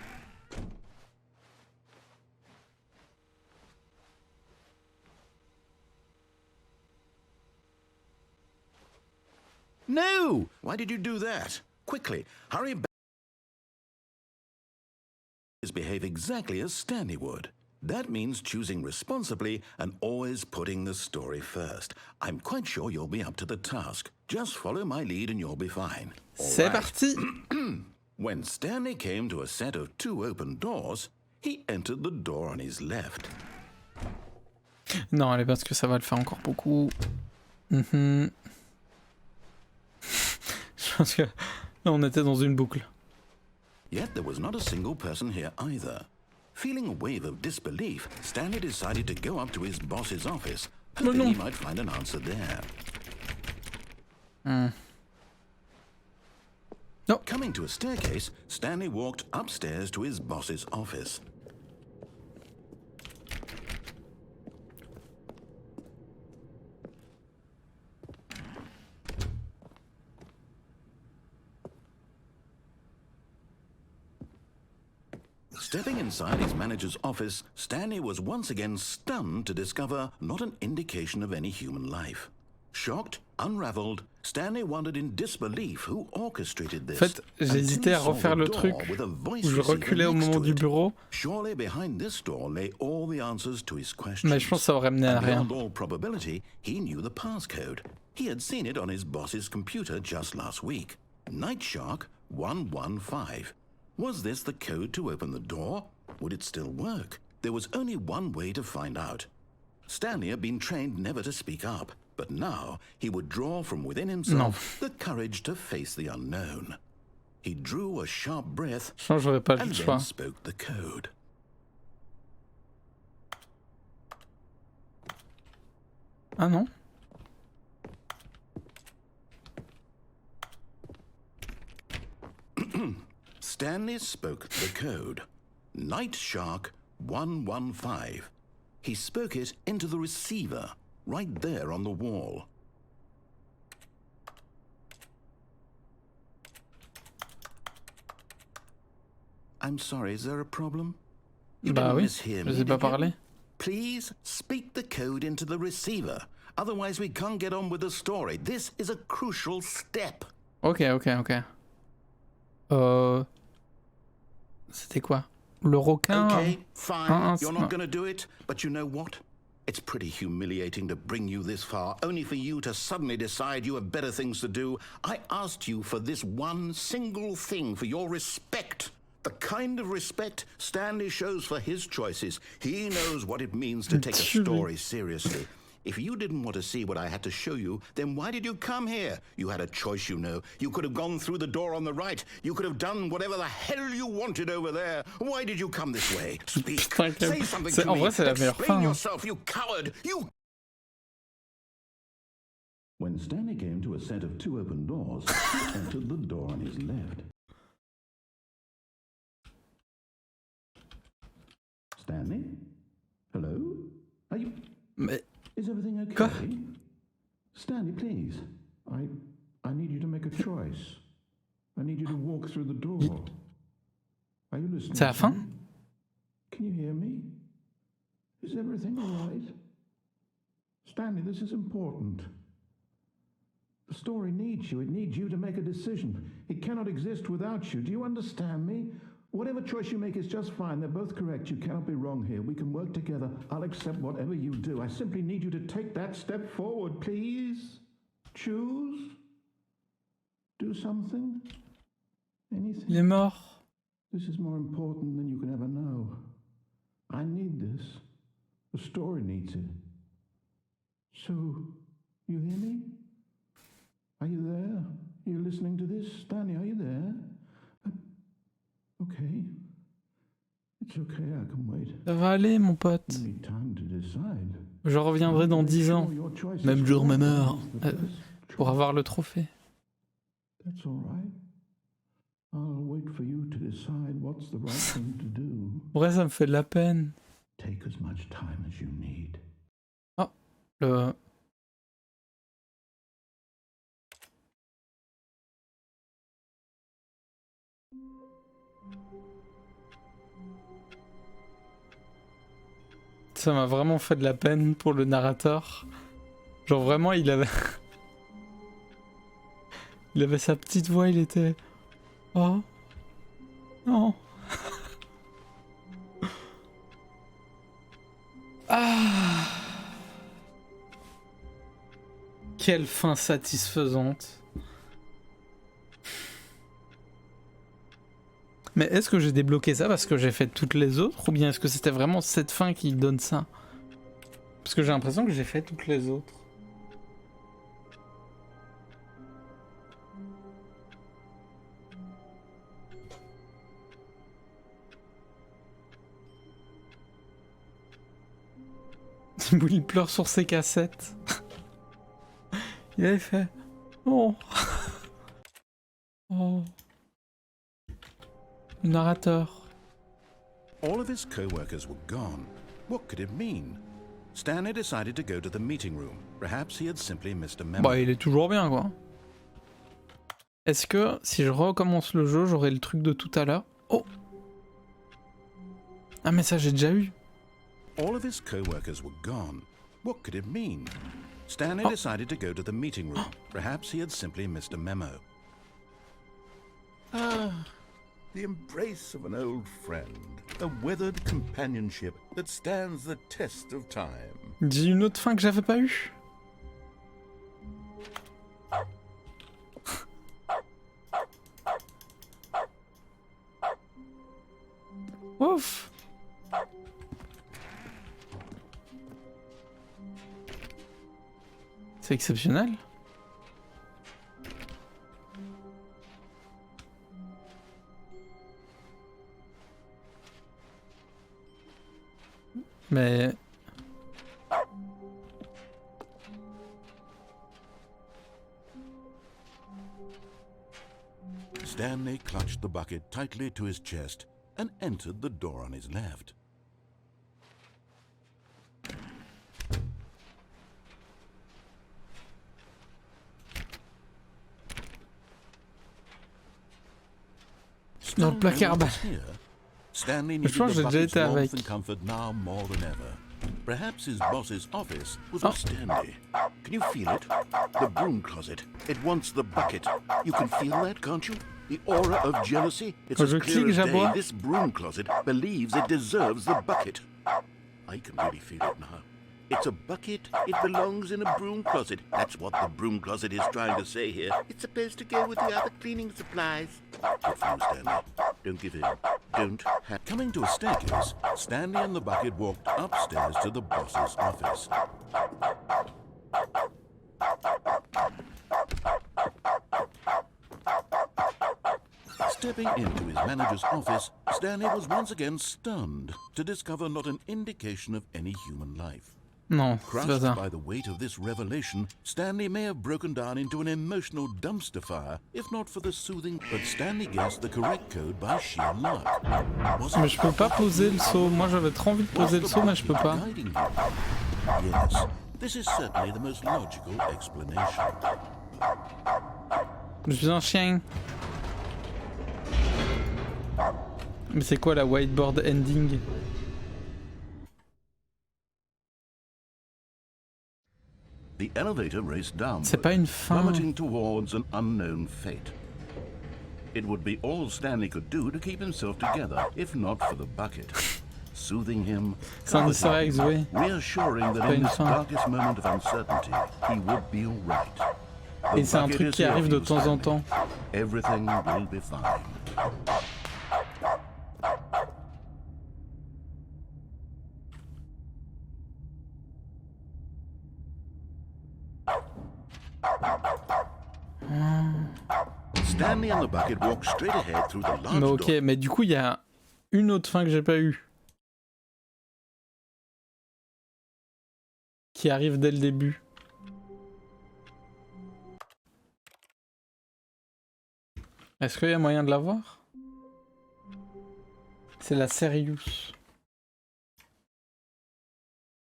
No! Why did you do that? Quickly, hurry back. Behave exactly as Stanley would. That means choosing responsibly and always putting the story first. I'm quite sure you'll be up to the task. Just follow my lead and you'll be fine. All C'est right. parti. When Stanley came to a set of 2 open doors, he entered the door on his left. Non, allez, parce que ça va le faire encore beaucoup. Je pense que là, on était dans une boucle. Yet there was not a single person here either. Feeling a wave of disbelief, Stanley decided to go up to his boss's office, hoping he might find an answer there. Non. Coming to a staircase, Stanley walked upstairs to his boss's office. Stepping inside his manager's office, Stanley was once again stunned to discover not an indication of any human life. Shocked, unraveled, Stanley wondered in disbelief who orchestrated this. En fait, j'hésitais à refaire le truc où je reculais au moment du bureau. Surely behind this door lay all the answers to his questions. Mais je pense que ça aurait mené à rien. Beyond all probability, he knew the passcode. He had seen it on his boss's computer just last week. Night Shark 115. Was this the code to open the door? Would it still work? There was only one way to find out. Stanley had been trained never to speak up, but now he would draw from within himself the courage to face the unknown. He drew a sharp breath J'aurais pas and le then choix. spoke the code. Ah non? Stanley spoke the code. Night Shark 115. He spoke it into the receiver, right there on the wall. I'm sorry, is there a problem? You Bah didn't oui, mishear je me, sais pas did you? parler. Please speak the code into the receiver. Otherwise we can't get on with the story. This is a crucial step. Ok. C'était quoi? Le requin? Okay, fine. You're non. not going to do it, but you know what? It's pretty humiliating to bring you this far, only for you to suddenly decide you have better things to do. I asked you for this one single thing, for your respect. The kind of respect Stanley shows for his choices. He knows what it means to take a story seriously. If you didn't want to see what I had to show you, then why did you come here? You had a choice, you know. You could have gone through the door on the right. You could have done whatever the hell you wanted over there. Why did you come this way? Speak. Say something to En me. vrai, c'est la meilleure Explain fin. yourself, you coward. You... When Stanley came to a set of two open doors, he entered the door on his left. Stanley? Hello? Are you... Mais Is everything okay? Quoi? Stanley, please. I need you to make a choice. I need you to walk through the door. Are you listening? c'est la fin? Can you hear me? Is everything all right? Stanley, this is important. The story needs you. It needs you to make a decision. It cannot exist without you. Do you understand me? Whatever choice you make is just fine. They're both correct. You cannot be wrong here. We can work together. I'll accept whatever you do. I simply need you to take that step forward, please. Choose. Do something. Anything. Il est mort. This is more important than you can ever know. I need this. The story needs it. So, you hear me? Are you there? Are you listening to this? Stanley, are you there? Okay. It's okay, I can wait. Ça va aller, mon pote. You need time to decide. Je reviendrai dans 10 ans. Your choice Même is jour, même correct. heure. It's the best Pour avoir le trophée. That's all right. I'll wait for you to decide what's the right thing to do. En vrai, ça me fait de la peine. Take as much time as you need. Le... Ça m'a vraiment fait de la peine pour le narrateur. Genre vraiment, il avait... il avait sa petite voix, il était... Oh. Non. Ah. Quelle fin satisfaisante. Mais est-ce que j'ai débloqué ça parce que j'ai fait toutes les autres, ou bien est-ce que c'était vraiment cette fin qui donne ça? Parce que j'ai l'impression que j'ai fait toutes les autres. Il pleure sur ses cassettes. Il avait fait... Oh. Oh. le narrateur. All of his co-workers were gone. What could it mean? Stanley decided to go to the meeting room. Perhaps he had simply missed a memo. Bah, il est toujours bien, quoi. Est-ce que, si je recommence le jeu, j'aurai le truc de tout à l'heure? Oh! Ah, mais ça, j'ai déjà eu. All of his co-workers were gone. What could it mean? Stanley decided to go to the meeting room. Perhaps he had simply missed a memo. Ah, the embrace of an old friend. A weathered companionship that stands the test of time. Dis une autre fin que j'avais pas eu. Ouf. C'est exceptionnel. Mais... Stanley clutched the bucket tightly to his chest and entered the door on his left. Dans le placard bas. Stanley Je pense que j'ai déjà été avec. comfort now more than ever. Perhaps his boss's office was with Stanley. Can you feel it? The broom closet. It wants the bucket. You can feel that, can't you? The aura of jealousy. It's as clear as day. This broom closet believes it deserves the bucket. I can really feel it now. It's a bucket. It belongs in a broom closet. That's what the broom closet is trying to say here. It's supposed to go with the other cleaning supplies. Good for you, Stanley. Don't give in. Don't have... Coming to a staircase, Stanley and the bucket walked upstairs to the boss's office. Stepping into his manager's office, Stanley was once again stunned to discover not an indication of any human life. Non, c'est pas Crushed ça. by the weight of this revelation, Stanley may have broken down into an emotional dumpster fire, if not for the soothing... But Stanley guessed the correct code by sheer luck. Mais je peux pas poser le saut. Moi j'avais trop envie de poser le saut, mais je peux pas. Yes, this is certainly the most logical explanation. Je suis un chien. Mais c'est quoi la whiteboard ending? The elevator raced down, C'est pas une fin. plummeting towards an unknown fate. It would be all Stanley could do to keep himself together, if not for the bucket. Soothing him, C'est un easter egg, Zoé. reassuring that Pas in une this fin. darkest moment of uncertainty, he would be all right. The Et c'est un bucket truc is qui here arrive for de you, temps en Stanley. temps. Everything will be fine. Stanley and the bucket walked straight ahead through the large Mais door. ok, mais du coup il y a une autre fin que j'ai pas eue. Qui arrive dès le début. Est-ce qu'il y a moyen de l'avoir? C'est la Serious.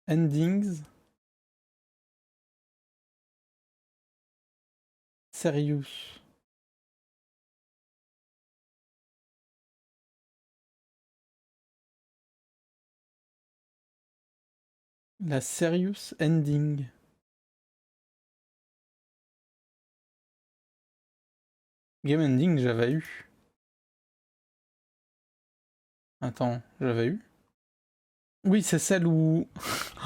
Endings. Serious. La Serious Ending. Game Ending, j'avais eu. Attends, j'avais eu? Oui, c'est celle où...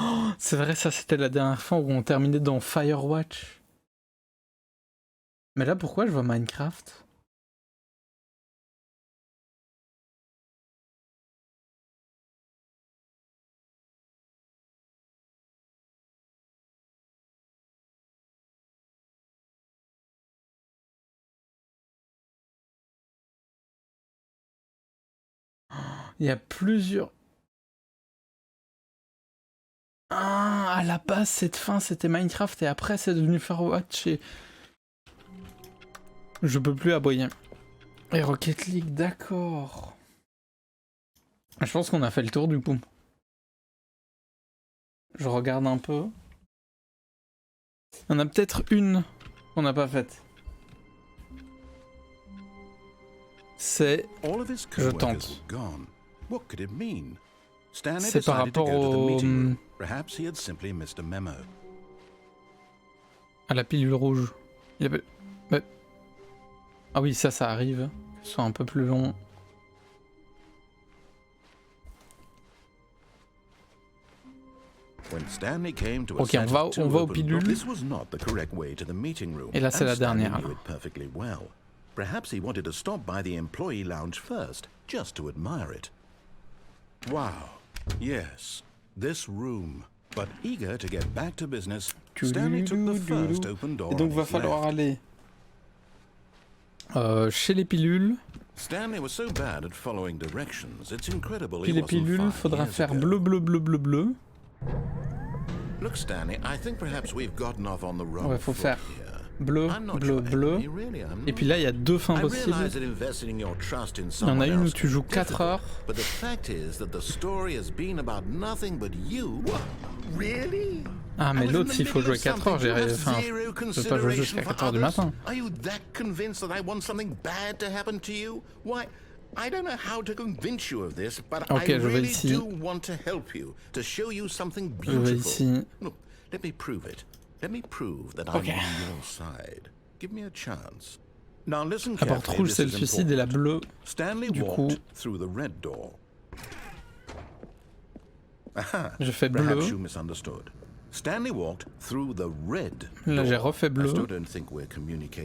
Oh, c'est vrai, ça c'était la dernière fois où on terminait dans Firewatch. Mais là, pourquoi je vois Minecraft? Il y a plusieurs... Ah, à la base, cette fin, c'était Minecraft et après, c'est devenu Firewatch et... Je peux plus aboyer. Et Rocket League, d'accord. Je pense qu'on a fait le tour du coup. Je regarde un peu. Il y en a peut-être une qu'on n'a pas faite. C'est... Je tente. C'est par rapport à la pilule rouge. Il appelle... Mais... Ah oui, ça arrive. Que ce soit un peu plus long. Ok, on va aux pilules. Et là, c'est la dernière. Perhaps he wanted to stop by the employee lounge first, just to admire it. Wow. Yes, this room. But eager to get back to business, Stanley took the first open door. Et donc, va falloir aller chez les pilules. Stanley was so bad at following directions, it's incredible. Puis les pilules, faudra faire bleu, bleu, bleu, bleu, bleu. Look, Stanley, I think perhaps we've gotten off on the wrong Ouais, faut faire foot here. bleu, bleu, bleu. Et puis là, il y a deux fins possibles. Il y en a une où tu joues 4 heures. Ah, mais l'autre, s'il faut jouer 4 heures, enfin, je peux pas jouer jusqu'à 4 heures du matin. Ok, je vais ici. Je vais ici. Let me prove that I'm on your side. Give me a chance. Now listen la porte rouge, c'est le suicide, et la bleue, du coup, je fais bleu. Stanley walked through the red. Là, j'ai refait bleu.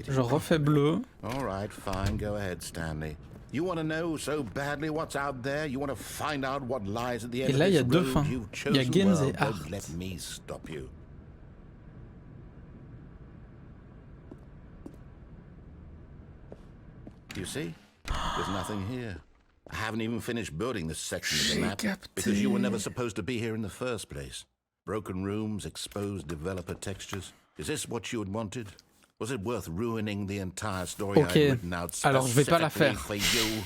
Je refais bleu. All right, fine. Go ahead, Stanley. You want to know so badly what's out there? You want to find out what lies at the end of this road? Et là, il y a deux fins. Il y a Games et Art. Don't let me stop you. You see? There's nothing here. I haven't even finished building this section of the map because you were never supposed to be here in the first place. Broken rooms, exposed developer textures. Is this what you had wanted? Was it worth ruining the entire story I'd written out alors je vais pas la faire. for you?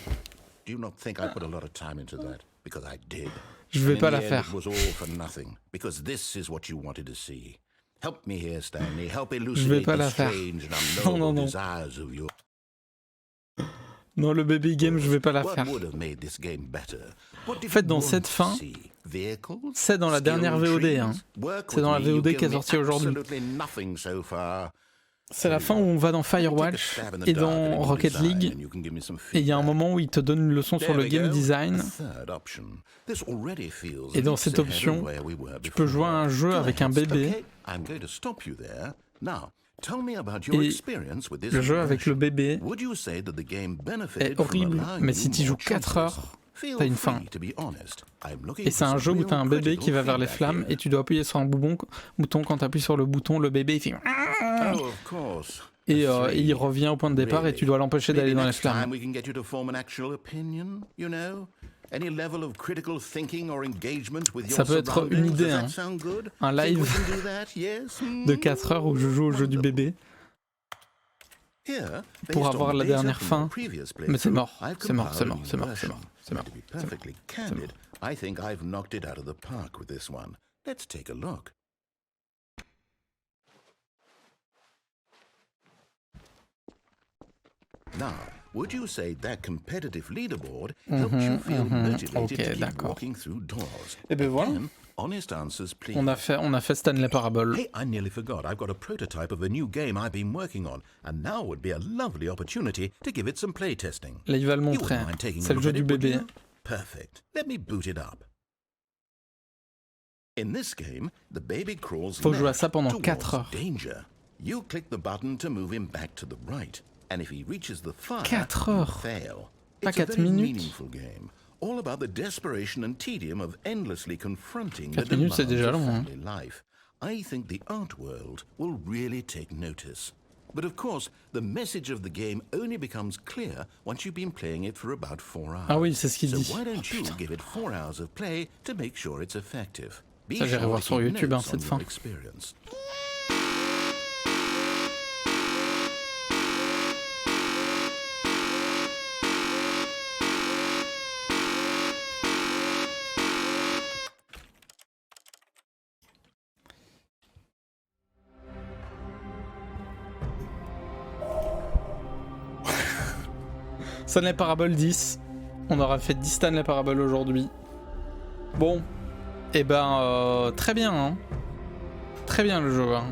Do you not think I put a lot of time into that? Because I did. Je vais pas la faire. It was all for nothing. Because this is what you wanted to see. Help me here, Stanley. Help elucidate the strange and unknowable desires of your... Non, le baby game, je vais pas la faire. En fait, dans cette fin, c'est dans la dernière VOD. Hein. C'est dans la VOD qui est sortie aujourd'hui. C'est la fin où on va dans Firewatch et dans Rocket League. Et il y a un moment où il te donne une leçon sur le game design. Et dans cette option, tu peux jouer à un jeu avec un bébé. Et le jeu avec le bébé est horrible, mais si tu joues 4 heures, t'as une fin. Et c'est un jeu où t'as un bébé qui va vers les flammes et tu dois appuyer sur un bouton. Quand t'appuies sur le bouton, le bébé il fait... Et il revient au point de départ et tu dois l'empêcher d'aller dans les flammes. Ça peut être une idée, hein. Un live de 4 heures où je joue au jeu du bébé pour avoir la dernière fin, mais c'est mort, c'est mort, c'est mort, c'est mort, c'est mort, c'est mort, c'est mort. I think I've knocked it out of the park with this one. Let's take a look. Now, would you say that competitive leaderboard helps you feel motivated to keep walking through doors? Et ben voilà. Honest answers, please. On a fait Stanley Parable. Hey, I nearly forgot. I've got a prototype of a new game I've been working on, and now would be a lovely opportunity to give it some playtesting. Là, il va le montrer. C'est le jeu du bébé. Perfect. Let me boot it up. In this game, the baby crawls Faut jouer à ça pendant 4 heures. Danger. You click the button to move him back to the right, and if he reaches the fire, 4 heures. fail. Pas 4 minutes. All about the desperation and tedium of endlessly confronting 4 minutes, c'est déjà long, hein. life. I think the art world will really take notice. But of course, the message of the game only becomes clear once you've been playing it for about 4 hours. Ah oui, c'est ce qu'il dit. So why don't you give it 4 hours of play to make sure it's effective? Ça, j'irai voir sur YouTube, hein, cette fin. Stanley Parable 10. On aura fait 10 Stanley Parable aujourd'hui. Bon. Et ben, très bien, hein. Très bien le jeu, hein.